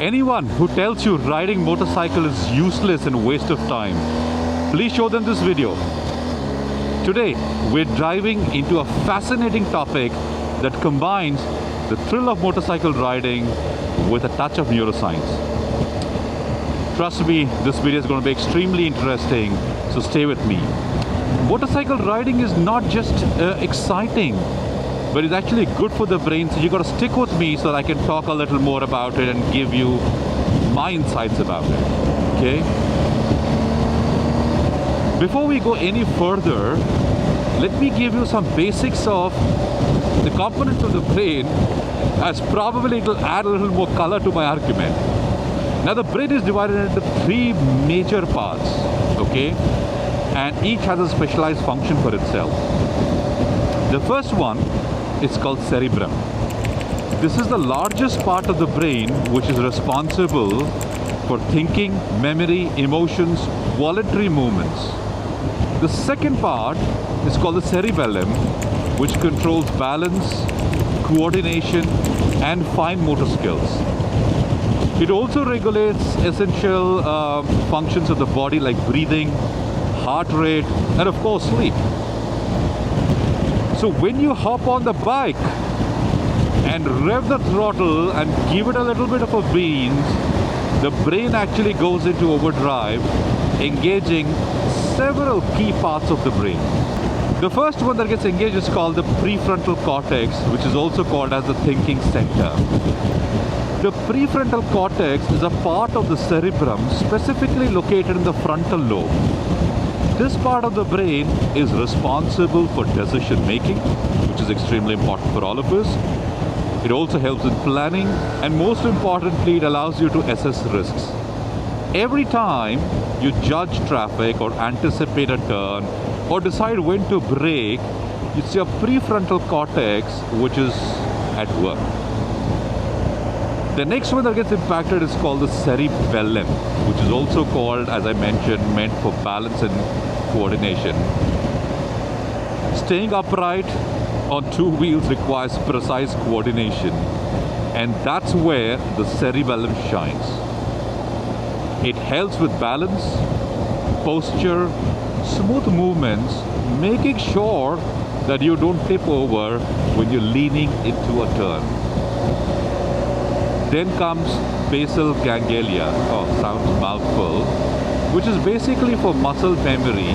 Anyone who tells you riding motorcycle is useless and a waste of time, please show them this video. Today, we're diving into a fascinating topic that combines the thrill of motorcycle riding with a touch of neuroscience. Trust me, this video is going to be extremely interesting, so stay with me. Motorcycle riding is not just exciting, but it's actually good for the brain, so you got to stick with me so that I can talk a little more about it and give you my insights about it, okay? Before we go any further, let me give you some basics of the components of the brain, as probably it will add a little more color to my argument. Now the brain is divided into three major parts, okay? And each has a specialized function for itself. The first one is called cerebrum. This is the largest part of the brain which is responsible for thinking, memory, emotions, voluntary movements. The second part is called the cerebellum, which controls balance, coordination, and fine motor skills. It also regulates essential functions of the body like breathing, heart rate, and of course sleep. So when you hop on the bike and rev the throttle and give it a little bit of a beans, the brain actually goes into overdrive, engaging several key parts of the brain. The first one that gets engaged is called the prefrontal cortex, which is also called as the thinking center. The prefrontal cortex is a part of the cerebrum specifically located in the frontal lobe. This part of the brain is responsible for decision making, which is extremely important for all of us. It also helps in planning, and most importantly, it allows you to assess risks. Every time you judge traffic or anticipate a turn or decide when to brake, it's your prefrontal cortex which is at work. The next one that gets impacted is called the cerebellum, which is also called, as I mentioned, meant for balance and coordination. Staying upright on two wheels requires precise coordination, and that's where the cerebellum shines. It helps with balance, posture, smooth movements, making sure that you don't tip over when you're leaning into a turn. Then comes basal ganglia, sounds mouthful, which is basically for muscle memory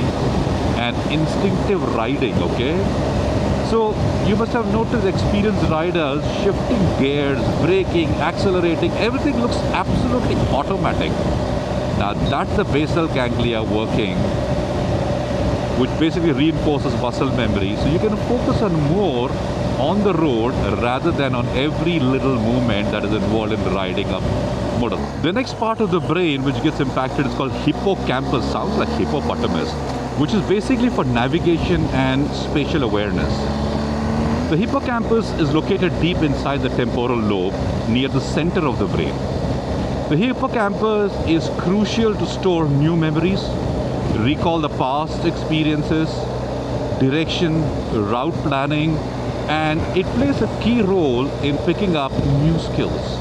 and instinctive riding, okay? So you must have noticed experienced riders shifting gears, braking, accelerating, everything looks absolutely automatic. Now that's the basal ganglia working, which basically reinforces muscle memory, so you can focus on more on the road rather than on every little movement that is involved in riding a motor. The next part of the brain which gets impacted is called hippocampus. Sounds like hippopotamus, which is basically for navigation and spatial awareness. The hippocampus is located deep inside the temporal lobe near the center of the brain. The hippocampus is crucial to store new memories, recall the past experiences, direction, route planning, and it plays a key role in picking up new skills.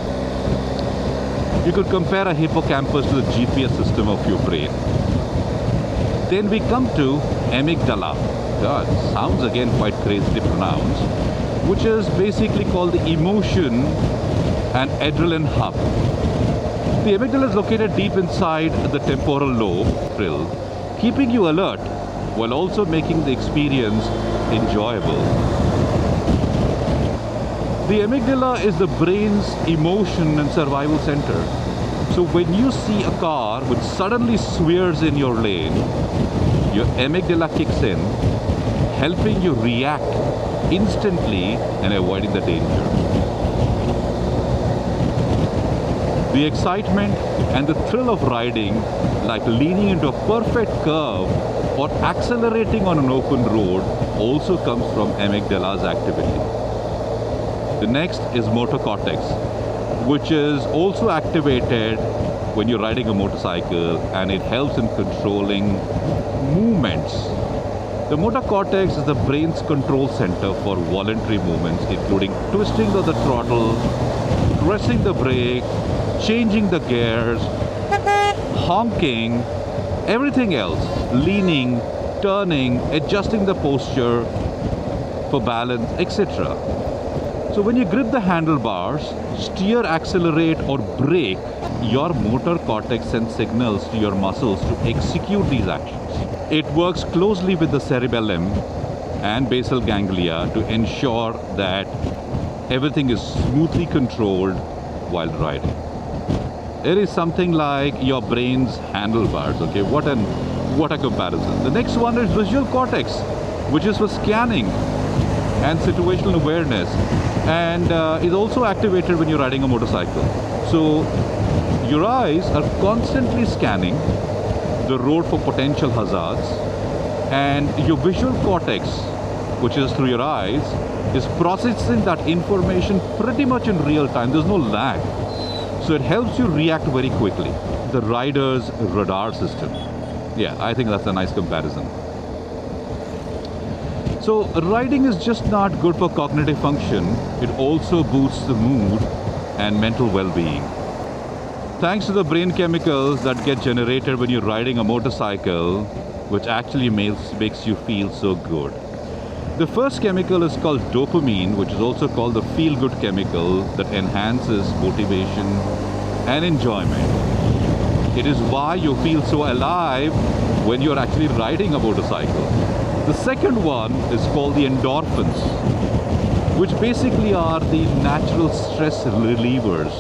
You could compare a hippocampus to the GPS system of your brain. Then we come to amygdala. God, sounds again quite crazy to pronounce, which is basically called the emotion and adrenaline hub. The amygdala is located deep inside the temporal lobe, keeping you alert while also making the experience enjoyable. The amygdala is the brain's emotion and survival center. So when you see a car which suddenly swerves in your lane, your amygdala kicks in, helping you react instantly and avoiding the danger. The excitement and the thrill of riding, like leaning into a perfect curve or accelerating on an open road, also comes from amygdala's activity. The next is motor cortex, which is also activated when you're riding a motorcycle, and it helps in controlling movements. The motor cortex is the brain's control center for voluntary movements, including twisting of the throttle, pressing the brake, changing the gears, honking, everything else, leaning, turning, adjusting the posture for balance, etc. So when you grip the handlebars, steer, accelerate or brake, your motor cortex sends signals to your muscles to execute these actions. It works closely with the cerebellum and basal ganglia to ensure that everything is smoothly controlled while riding. It is something like your brain's handlebars, okay? What a comparison. The next one is visual cortex, which is for scanning and situational awareness, and is also activated when you're riding a motorcycle. So your eyes are constantly scanning the road for potential hazards, and your visual cortex, which is through your eyes, is processing that information pretty much in real time. There's no lag. So it helps you react very quickly. The rider's radar system. Yeah, I think that's a nice comparison. So riding is just not good for cognitive function. It also boosts the mood and mental well-being. Thanks to the brain chemicals that get generated when you're riding a motorcycle, which actually makes you feel so good. The first chemical is called dopamine, which is also called the feel-good chemical that enhances motivation and enjoyment. It is why you feel so alive when you're actually riding a motorcycle. The second one is called the endorphins, which basically are the natural stress relievers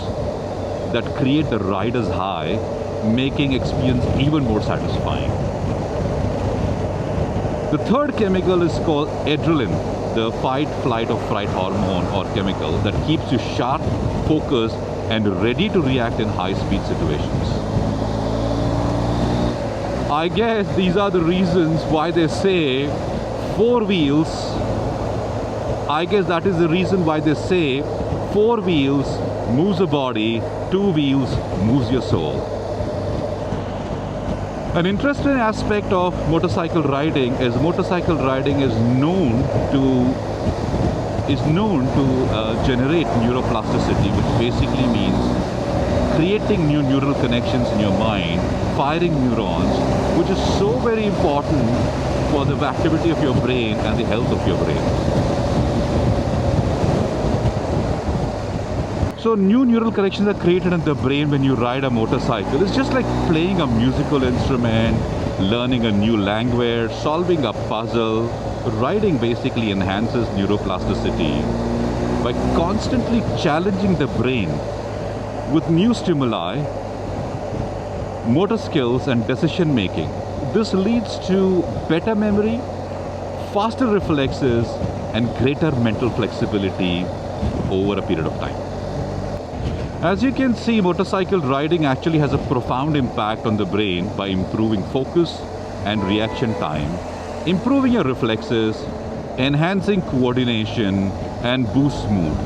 that create the rider's high, making experience even more satisfying. The third chemical is called adrenaline, the fight, flight or fright hormone or chemical that keeps you sharp, focused and ready to react in high-speed situations. I guess these are the reasons why they say four wheels. I guess that is the reason why they say four wheels moves the body, two wheels moves your soul. An interesting aspect of motorcycle riding is known to generate neuroplasticity, which basically means creating new neural connections in your mind, firing neurons, which is so very important for the activity of your brain and the health of your brain. So new neural connections are created in the brain when you ride a motorcycle. It's just like playing a musical instrument, learning a new language, solving a puzzle. Riding basically enhances neuroplasticity by constantly challenging the brain with new stimuli, motor skills and decision making. This leads to better memory, faster reflexes and greater mental flexibility over a period of time. As you can see, motorcycle riding actually has a profound impact on the brain by improving focus and reaction time, improving your reflexes, enhancing coordination, and boosts mood.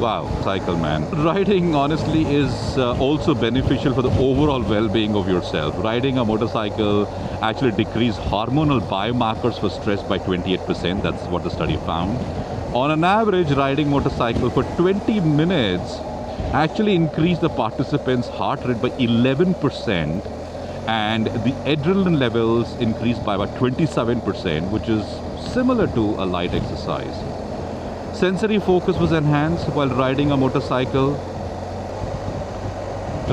Wow, cycle man. Riding honestly is also beneficial for the overall well-being of yourself. Riding a motorcycle actually decreases hormonal biomarkers for stress by 28%. That's what the study found. On an average, riding motorcycle for 20 minutes actually increased the participants' heart rate by 11%, and the adrenaline levels increased by about 27%, which is similar to a light exercise. Sensory focus was enhanced while riding a motorcycle.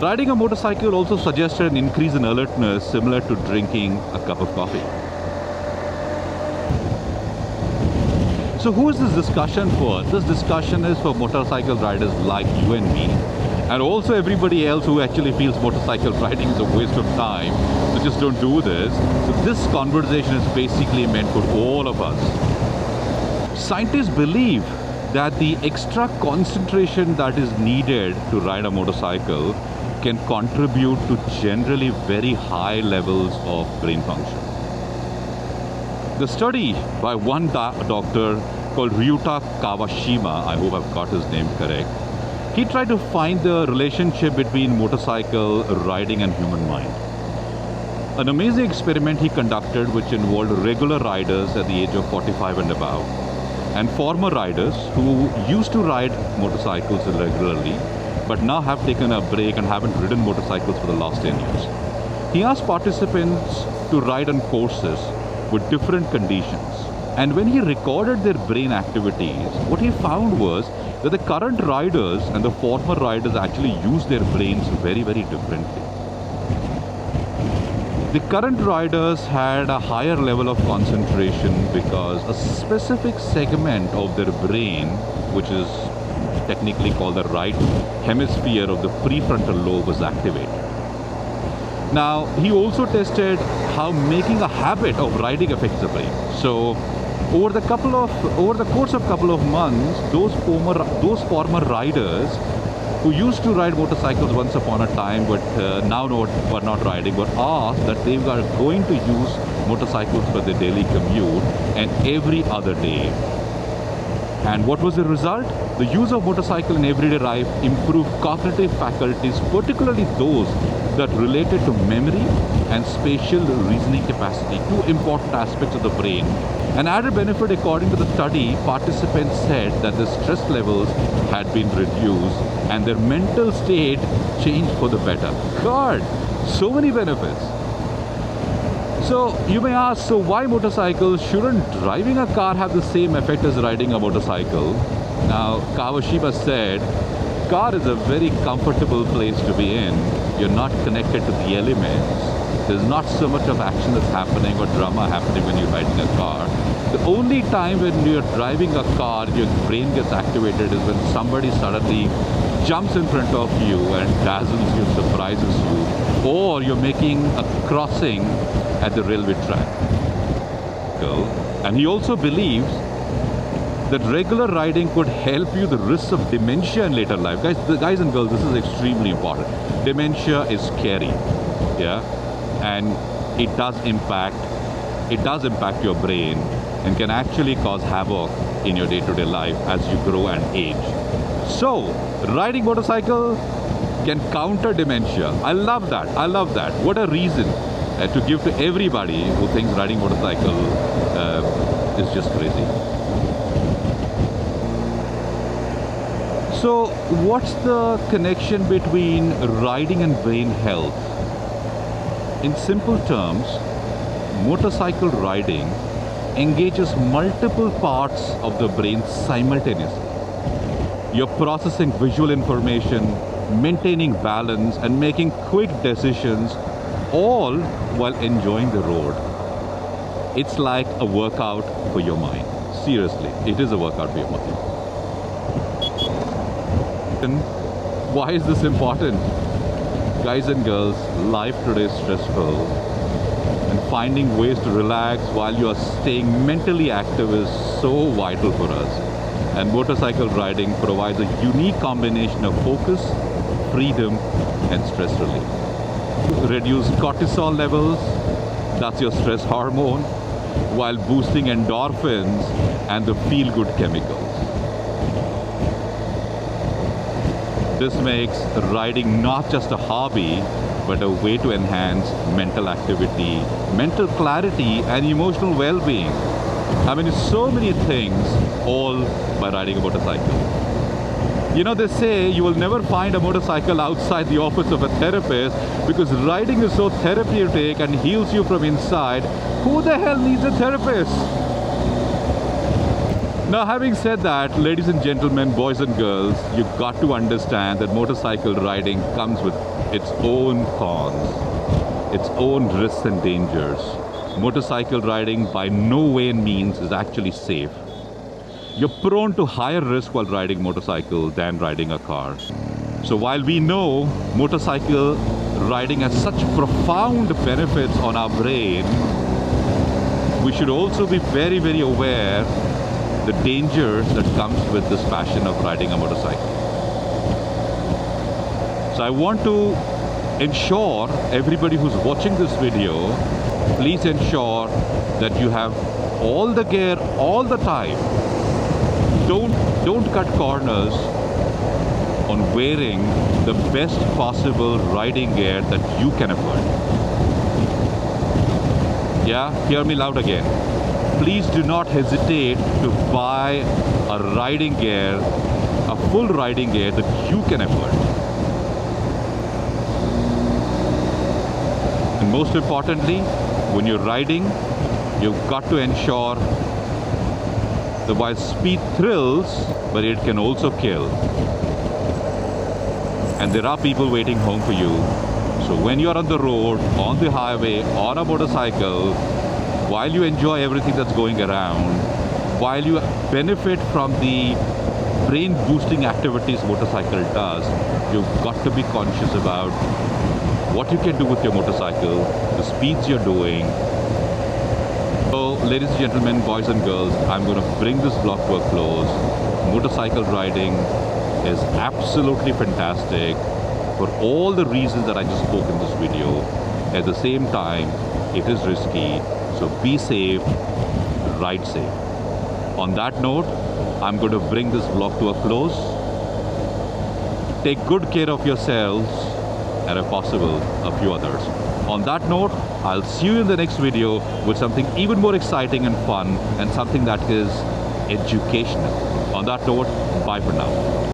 Riding a motorcycle also suggested an increase in alertness similar to drinking a cup of coffee. So who is this discussion for? This discussion is for motorcycle riders like you and me, and also everybody else who actually feels motorcycle riding is a waste of time, so just don't do this. So this conversation is basically meant for all of us. Scientists believe that the extra concentration that is needed to ride a motorcycle can contribute to generally very high levels of brain function. The study by one doctor called Ryuta Kawashima, I hope I've got his name correct, he tried to find the relationship between motorcycle riding and human mind. An amazing experiment he conducted which involved regular riders at the age of 45 and above, and former riders who used to ride motorcycles regularly but now have taken a break and haven't ridden motorcycles for the last 10 years. He asked participants to ride on courses with different conditions. And when he recorded their brain activities, what he found was that the current riders and the former riders actually use their brains very, very differently. The current riders had a higher level of concentration because a specific segment of their brain, which is technically called the right hemisphere of the prefrontal lobe, was activated. Now, he also tested how making a habit of riding affects the brain. So, over the course of couple of months, those former riders who used to ride motorcycles once upon a time, but now were not riding, were asked that they were going to use motorcycles for their daily commute and every other day. And what was the result? The use of motorcycle in everyday life improved cognitive faculties, particularly those that related to memory and spatial reasoning capacity, two important aspects of the brain. An added benefit, according to the study, participants said that the stress levels had been reduced and their mental state changed for the better. God, so many benefits. So you may ask, so why motorcycles? Shouldn't driving a car have the same effect as riding a motorcycle? Now, Kawashima said, car is a very comfortable place to be in. You're not connected to the elements. There's not so much of action that's happening or drama happening when you're riding a car. The only time when you're driving a car, your brain gets activated is when somebody suddenly jumps in front of you and dazzles you, surprises you, or you're making a crossing at the railway track. And he also believes that regular riding could help you the risks of dementia in later life. Guys and girls, this is extremely important. Dementia is scary, yeah, and it does impact your brain and can actually cause havoc in your day-to-day life as you grow and age. So, riding motorcycle can counter dementia. I love that. What a reason to give to everybody who thinks riding motorcycle is just crazy. So, what's the connection between riding and brain health? In simple terms, motorcycle riding engages multiple parts of the brain simultaneously. You're processing visual information, maintaining balance, and making quick decisions, all while enjoying the road. It's like a workout for your mind. Seriously, it is a workout for your mind. And why is this important? Guys and girls, life today is stressful, and finding ways to relax while you are staying mentally active is so vital for us. And motorcycle riding provides a unique combination of focus, freedom, and stress relief. Reduce cortisol levels, that's your stress hormone, while boosting endorphins and the feel-good chemicals. This makes riding not just a hobby, but a way to enhance mental activity, mental clarity, and emotional well-being. I mean, so many things, all by riding a motorcycle. You know, they say you will never find a motorcycle outside the office of a therapist because riding is so therapeutic and heals you from inside. Who the hell needs a therapist? Now, having said that, ladies and gentlemen, boys and girls, you've got to understand that motorcycle riding comes with its own cons, its own risks and dangers. Motorcycle riding by no way and means is actually safe. You're prone to higher risk while riding motorcycle than riding a car. So while we know motorcycle riding has such profound benefits on our brain, we should also be very, very aware the dangers that comes with this passion of riding a motorcycle. So I want to ensure everybody who's watching this video, please ensure that you have all the gear all the time. Don't cut corners on wearing the best possible riding gear that you can afford. Yeah, hear me loud again. Please do not hesitate to buy a riding gear, a full riding gear that you can afford. most importantly, when you're riding, you've got to ensure that while speed thrills, but it can also kill. And there are people waiting home for you. So when you're on the road, on the highway, on a motorcycle, while you enjoy everything that's going around, while you benefit from the brain boosting activities motorcycle does, you've got to be conscious about what you can do with your motorcycle, the speeds you're doing. So ladies and gentlemen, boys and girls, I'm going to bring this vlog to a close. Motorcycle riding is absolutely fantastic for all the reasons that I just spoke in this video. At the same time, it is risky, so be safe, ride safe. On that note, I'm going to bring this vlog to a close. Take good care of yourselves and, if possible, a few others. On that note, I'll see you in the next video with something even more exciting and fun, and something that is educational. On that note, bye for now.